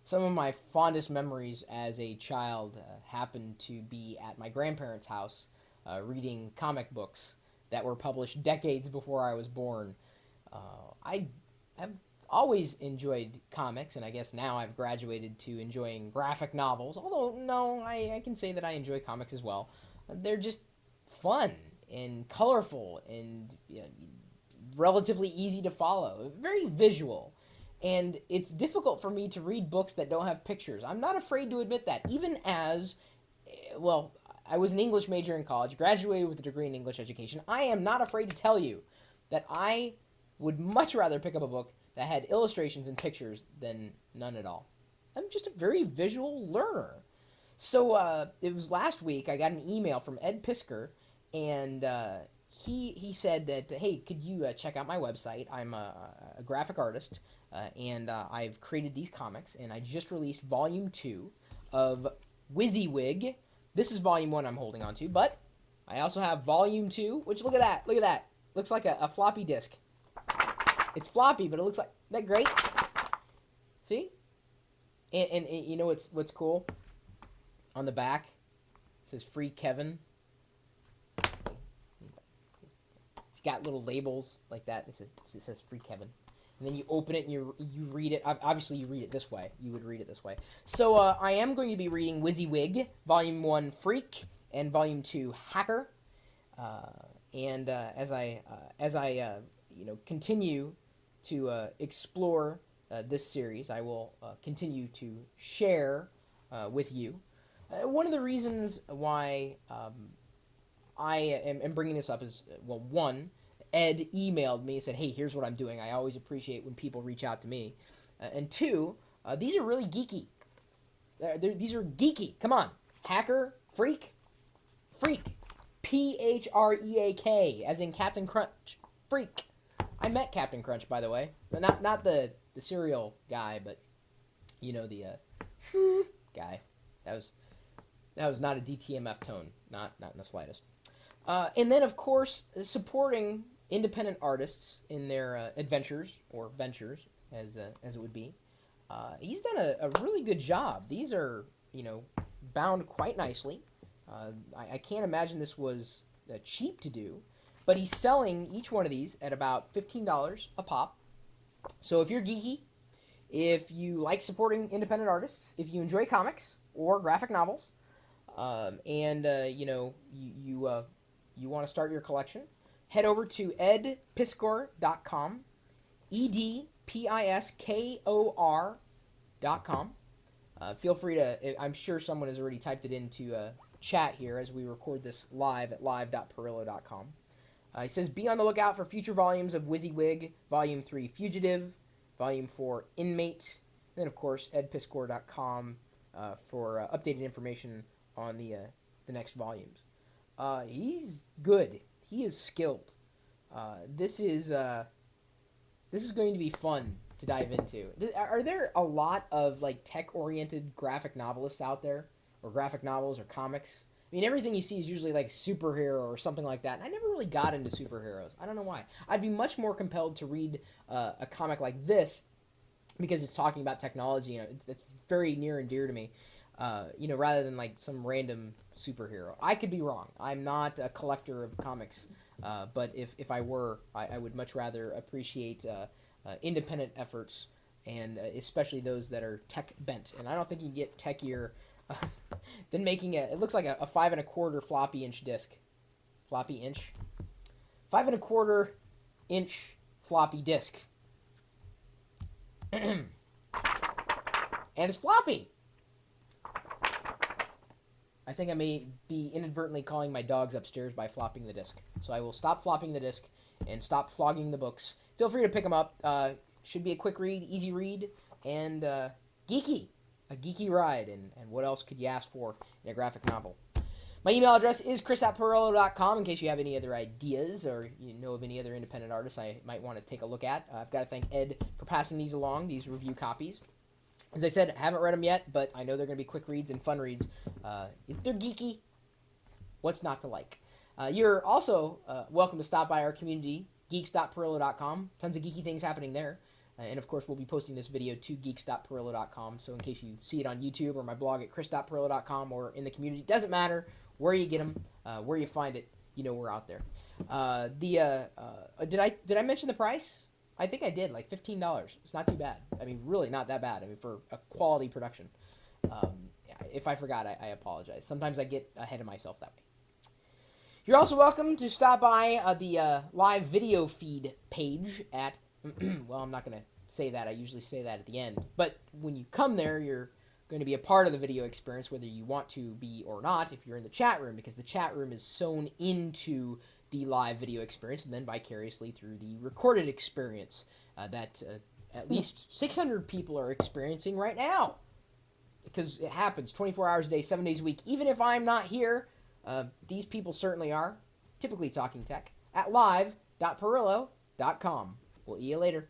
Some of my fondest memories as a child happened to be at my grandparents' house reading comic books that were published decades before I was born. I have always enjoyed comics, and I guess now I've graduated to enjoying graphic novels. Although, no, I can say that I enjoy comics as well. They're just fun and colorful and relatively easy to follow, very visual. And it's difficult for me to read books that don't have pictures. I'm not afraid to admit that. Even as, well, I was an English major in college, graduated with a degree in English education. I am not afraid to tell you that I would much rather pick up a book that had illustrations and pictures than none at all. I'm just a very visual learner. So it was last week I got an email from Ed Pisker, and he said that, hey, could you check out my website? I'm a graphic artist, and I've created these comics, and I just released volume 2 of WYSIWYG. This is volume 1 I'm holding on to, but I also have volume 2, which look at that, looks like a floppy disk. It's floppy, but it looks like, isn't that great? See? And you know what's cool? On the back, it says Free Kevin. It's got little labels like that. It says Free Kevin. And then you open it and you read it. Obviously, you read it this way. You would read it this way. So I am going to be reading WYSIWYG, Volume 1 Freak, and Volume 2 Hacker. And as I continue to explore this series, I will continue to share with you. One of the reasons why I am bringing this up is, well, one, Ed emailed me and said, hey, here's what I'm doing. I always appreciate when people reach out to me. And two, these are really geeky. These are geeky. Come on. Hacker, freak. Phreak, as in Captain Crunch. Freak. I met Captain Crunch, by the way. Not the cereal guy, but, you know, the guy. That was not a DTMF tone. Not in the slightest. And then, of course, supporting independent artists in their adventures, or ventures, as it would be. He's done a really good job. These are, bound quite nicely. I can't imagine this was cheap to do. But he's selling each one of these at about $15 a pop. So if you're geeky, if you like supporting independent artists, if you enjoy comics or graphic novels, and you want to start your collection, head over to edpiskor.com, edpiskor.com. Feel free to, I'm sure someone has already typed it into chat here as we record this live at live.perillo.com. He says, be on the lookout for future volumes of WYSIWYG, Volume 3 Fugitive, Volume 4 Inmate, and then, of course, edpiskor.com for updated information on the next volumes. He's good. He is skilled. This is going to be fun to dive into. Are there a lot of like tech-oriented graphic novelists out there, or graphic novels or comics? I mean, everything you see is usually like superhero or something like that. And I never really got into superheroes. I don't know why. I'd be much more compelled to read a comic like this because it's talking about technology. It's very near and dear to me. Rather than like some random superhero. I could be wrong. I'm not a collector of comics, but if I were, I would much rather appreciate independent efforts, and especially those that are tech bent. And I don't think you can get techier than making it looks like a 5 1/4 floppy inch disc. Floppy inch? 5 1/4 inch floppy disc. And it's floppy! I think I may be inadvertently calling my dogs upstairs by flopping the disc. So I will stop flopping the disc and stop flogging the books. Feel free to pick them up. Should be a quick read, easy read, and geeky. A geeky ride. And what else could you ask for in a graphic novel? My email address is chris@perillo.com in case you have any other ideas or you know of any other independent artists I might want to take a look at. I've got to thank Ed for passing these along, these review copies. As I said, I haven't read them yet, but I know they're going to be quick reads and fun reads. If they're geeky, what's not to like? You're also welcome to stop by our community, geeks.perillo.com. Tons of geeky things happening there. And of course, we'll be posting this video to geeks.pirillo.com. So in case you see it on YouTube or my blog at chris.pirillo.com or in the community, it doesn't matter where you get them, where you find it. You know we're out there. Did I mention the price? I think I did, like $15. It's not too bad. I mean, really not that bad. I mean, for a quality production. If I forgot, I apologize. Sometimes I get ahead of myself that way. You're also welcome to stop by the live video feed page at, well, I'm not going to say that. I usually say that at the end. But when you come there, you're going to be a part of the video experience, whether you want to be or not, if you're in the chat room, because the chat room is sewn into the live video experience and then vicariously through the recorded experience that at least 600 people are experiencing right now. Because it happens 24 hours a day, 7 days a week. Even if I'm not here, these people certainly are, typically talking tech, at live.pirillo.com. We'll see you later.